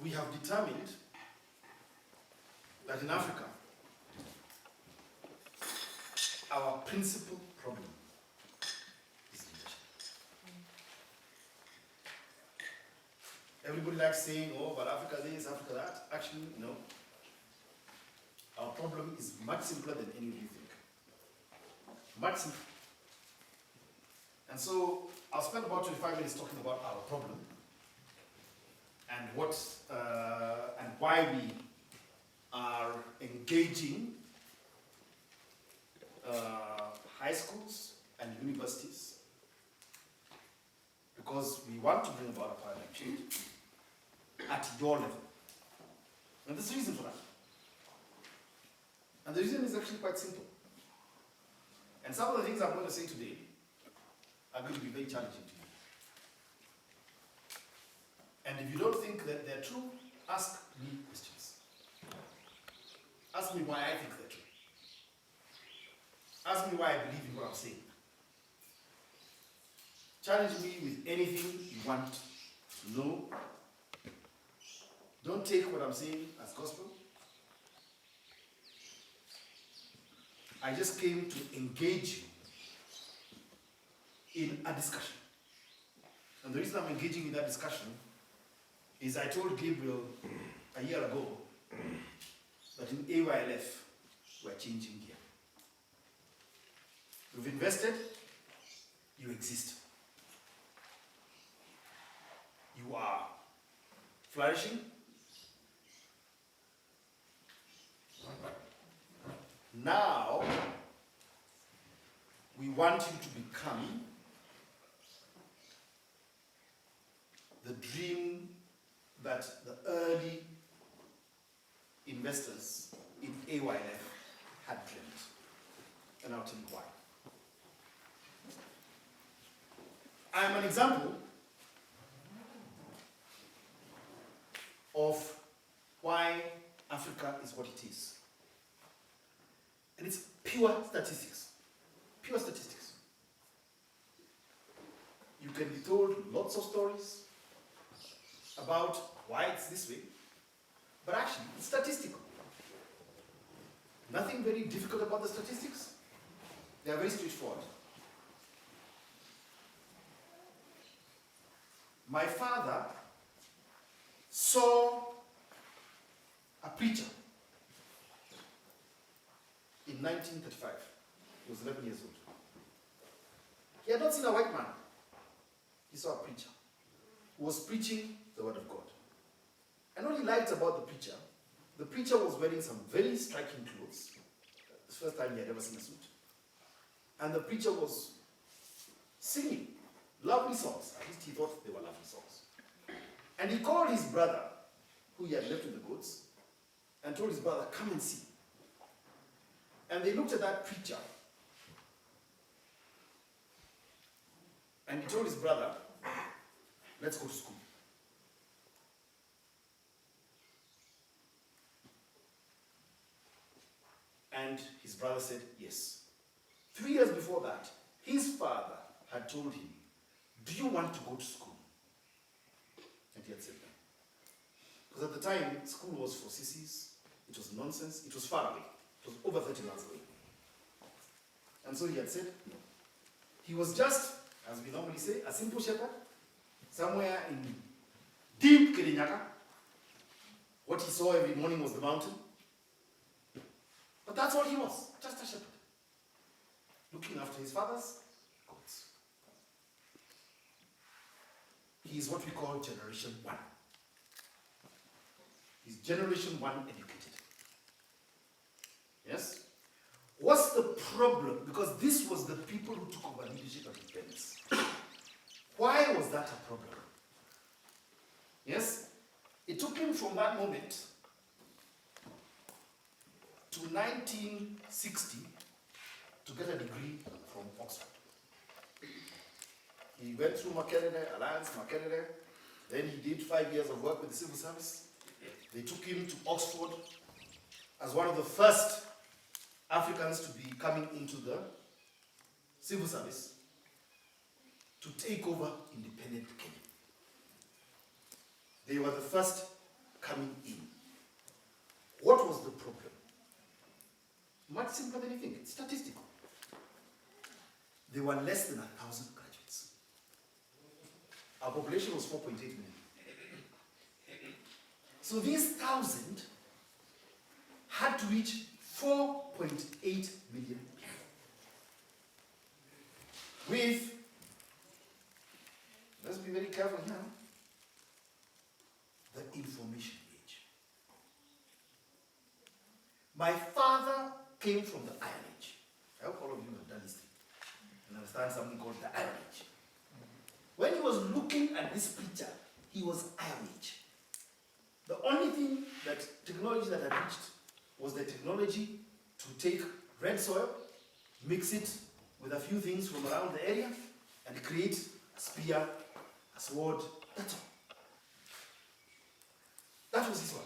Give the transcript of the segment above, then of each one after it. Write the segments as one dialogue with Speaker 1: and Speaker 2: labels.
Speaker 1: we have determined that in Africa, our principal problem is leadership. Everybody likes saying, oh, but Africa this, Africa that. Actually, no. Our problem is much simpler than any of you think. Much simpler. And so I'll spend about 25 minutes talking about our problem and what and why we are engaging high schools and universities, because we want to bring about a paradigm change at your level. And there's a reason for that. And the reason is actually quite simple. And some of the things I'm going to say today are going to be very challenging to you. And if you don't think that they're true, ask me questions. Ask me why I think they're true. Ask me why I believe in what I'm saying. Challenge me with anything you want to know. Don't take what I'm saying as gospel. I just came to engage you in a discussion. And the reason I'm engaging in that discussion is I told Gabriel a year ago that in AYLF we're changing gear. You've invested, you exist. You are flourishing. Now, we want you to become the dream that the early investors in AYLF had dreamt. And I'll tell you why. I am an example of why Africa is what it is. And it's pure statistics. Pure statistics. You can be told lots of stories about why it's this way, but actually it's statistical. Nothing very difficult about the statistics. They are very straightforward. My father saw a preacher in 1935. He was 11 years old. He had not seen a white man. He saw a preacher who was preaching the word of God. And what he liked about the preacher was wearing some very striking clothes. It's the first time he had ever seen a suit. And the preacher was singing lovely songs. At least he thought they were lovely songs. And he called his brother, who he had left with the goats, and told his brother, come and see. And they looked at that preacher, and he told his brother, let's go to school. And his brother said, yes. 3 years before that, his father had told him, do you want to go to school? And he had said no. Because at the time, school was for sissies, it was nonsense, it was far away. It was over 30 miles away. And so he had said no. He was just, as we normally say, a simple shepherd, somewhere in deep Kirinyaka. What he saw every morning was the mountain. But that's all he was, just a shepherd, looking after his father's goats. He is what we call Generation 1. He's Generation 1 educated. Yes? What's the problem? Because this was the people who took over leadership at his parents. Why was that a problem? Yes? It took him from that moment to 1960 to get a degree from Oxford. He went through Makerere, Alliance, Makerere. Then he did 5 years of work with the civil service. They took him to Oxford as one of the first Africans to be coming into the civil service to take over independent Kenya. They were the first coming in. What was the problem? Much simpler than you think. It's statistical. There were less than 1,000 graduates. Our population was 4.8 million. So these 1,000 had to reach 4.8 million people. With, let's be very careful now, the information age. My father came from the Iron Age. I hope all of you have done history and understand something called the Iron Age. When he was looking at this picture, he was Iron Age. The only thing that technology that had reached was the technology to take red soil, mix it with a few things from around the area, and create a spear, a sword, that's all. That was his one.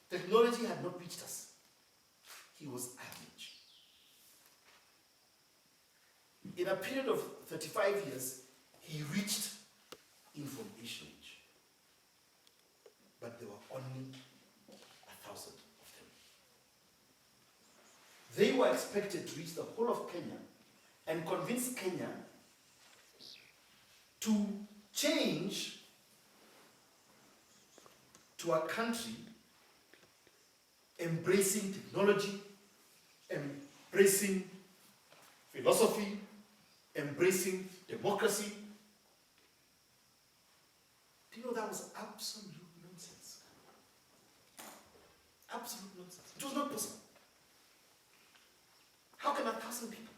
Speaker 1: Technology had not reached us. He was Iron Age. In a period of 35 years, he reached information age. But there were only 1,000 of them. They were expected to reach the whole of Kenya and convince Kenya to change to a country embracing technology, embracing philosophy, embracing democracy. Do you know that was absolute nonsense? Absolute nonsense. It was not possible. How can 1,000 people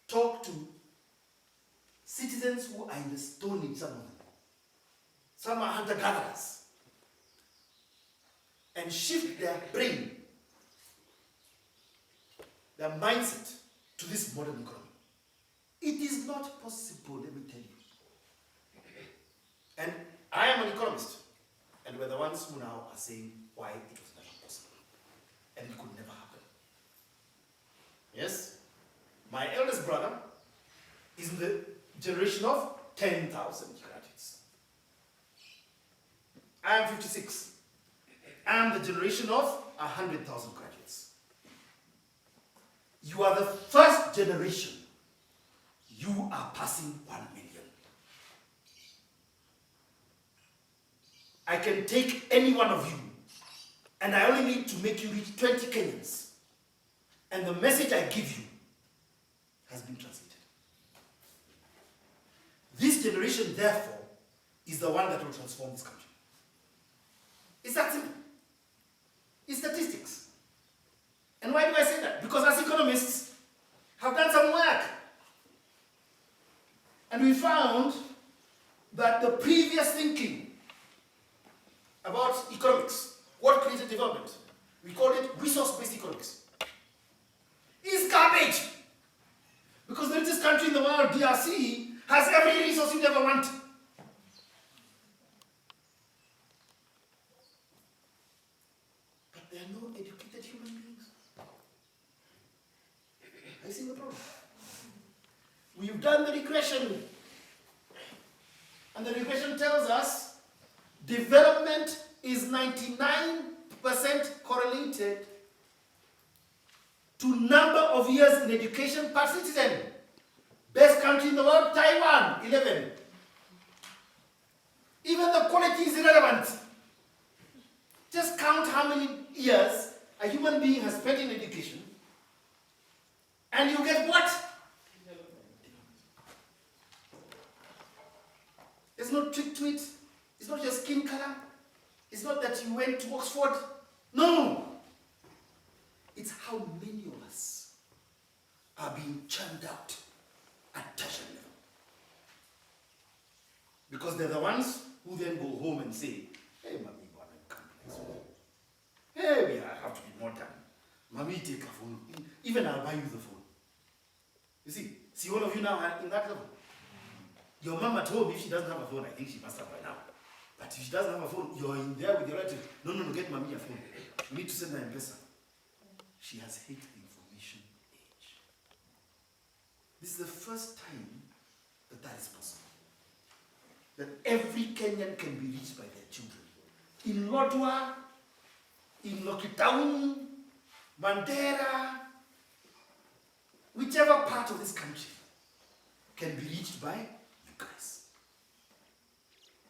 Speaker 1: talk to citizens who are in the Stone Age, some of them? Some are hunter-gatherers, and shift their brain, their mindset to this modern economy? It is not possible, let me tell you. And I am an economist, and we're the ones who now are saying why it was never possible, and it could never happen. Yes? My eldest brother is in the generation of 10,000 graduates. I am 56. I am the generation of 100,000 graduates. You are the first generation. You are passing 1 million. I can take any one of you, and I only need to make you reach 20 Kenyans. And the message I give you has been translated. This generation, therefore, is the one that will transform this country. It's that simple. It's statistics. And why do I say that? Because as economists have done some work. And we found that the previous thinking about economics, what created development, we call it resource-based economics, is garbage. Because the richest country in the world, DRC, has every resource you'd ever want. But there are no educated human beings. I see the problem. We've done the regression. And the regression tells us development is 99% correlated to number of years in education per citizen. Best country in the world, Taiwan, 11. Even the quality is irrelevant. Just count how many years a human being has spent in education, and you get what? There's no trick to it. It's not your skin color. It's not that you went to Oxford. No. It's how many of us are being churned out at tertiary level. Because they're the ones who then go home and say, hey, mommy, hey, we have to be more time. Mommy, take a phone. Even I'll buy you the phone. You see all of you now are in that level. Your mom at home, if she doesn't have a phone, I think she must have by now. But if she doesn't have a phone, you're in there with your relative. No, get mommy a phone. You need to send her a person. She has hit the information age. This is the first time that is possible. that every Kenyan can be reached by their children. In Lodwar, in Lokitaun, Mandera, whichever part of this country can be reached by you guys.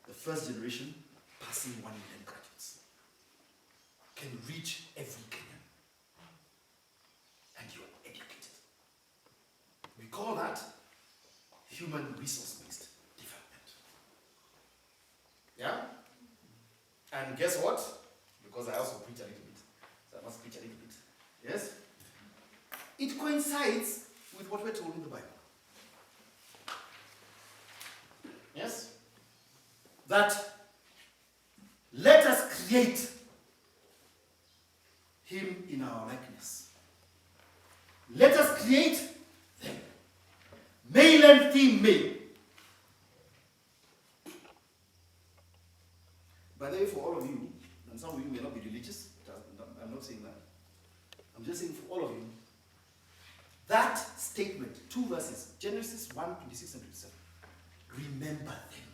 Speaker 1: The first generation passing 1 million graduates can reach every Kenyan. And you are educated. We call that human resource-based development. Yeah? And guess what? Because I also preach a little bit. So I must preach a little bit. Yes? It coincides with what we're told in the Bible. Yes? That let us create him in our likeness. Let us create them. Male and female. By the way, for all of you, and some of you may not be religious, I'm not saying that. I'm just saying for all of you, that statement, 2 verses, Genesis 1, 26 and 27, remember them.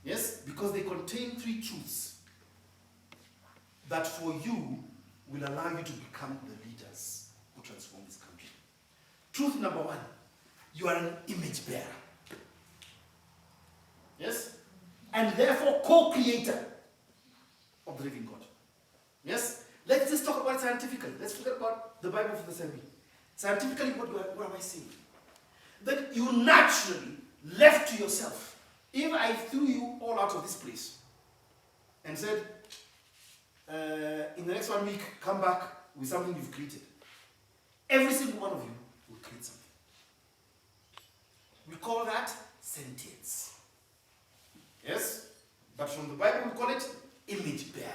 Speaker 1: Yes, because they contain 3 truths that for you will allow you to become the leaders who transform this country. Truth number 1, you are an image bearer. Yes? And therefore co-creator of the living God. Yes? Let's just talk about it scientifically. Let's forget about the Bible for the same week. Scientifically, what am I saying? That you naturally, left to yourself, if I threw you all out of this place and said, in the next 1 week, come back with something you've created, every single one of you will create something. We call that sentience. Yes? But from the Bible, we call it image bearer.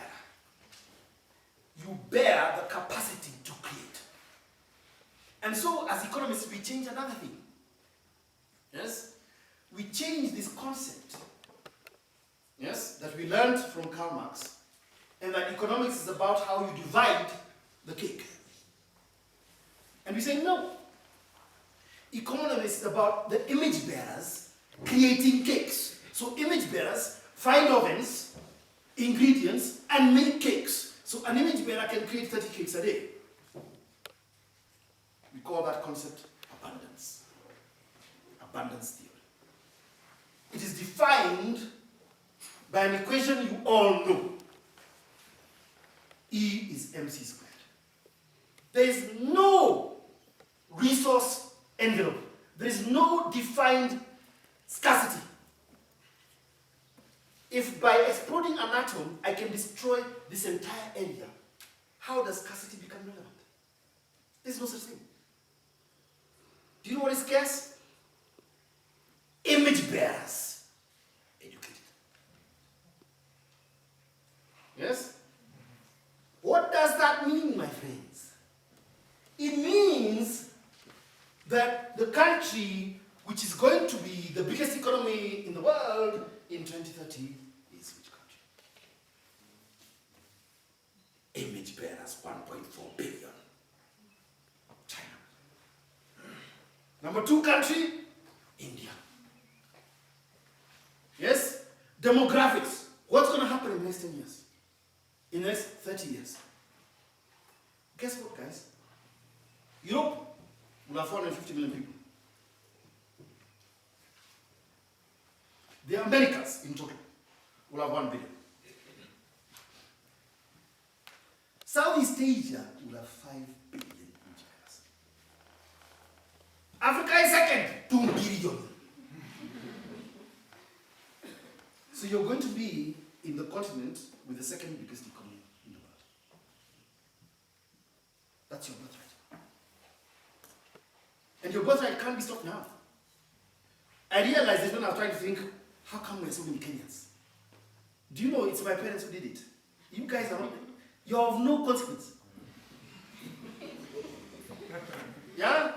Speaker 1: You bear the capacity to create. And so, as economists, we change another thing. Yes? We change this concept, yes, that we learned from Karl Marx, and that economics is about how you divide the cake. And we say, no. Economics is about the image bearers creating cakes. So image bearers find ovens, ingredients, and make cakes. So an image bearer can create 30 cakes a day. We call that concept abundance. Abundance theory. It is defined by an equation you all know. E is mc squared. There is no resource envelope. There is no defined scarcity. If by exploding an atom I can destroy this entire area, how does scarcity become relevant? There's no such thing. Do you know what is scarce? Image bearers. Educated. Yes? What does that mean, my friends? It means that the country which is going to be the biggest economy in the world in 2030 is which country? Image bearers, 1.4 billion. China. Number 2 country, India. Yes? Demographics. What's going to happen in the next 10 years? In the next 30 years? Guess what, guys? Europe will have 450 million people. The Americas in total will have 1 billion. Southeast Asia will have 5 billion each. Africa is second, 2 billion. So you're going to be in the continent with the second biggest economy in the world. That's your birthright. And your birthright can't be stopped now. I realized this when I was trying to think, how come there are so many Kenyans? Do you know it's my parents who did it? You guys are not, you're of no consequence. Yeah?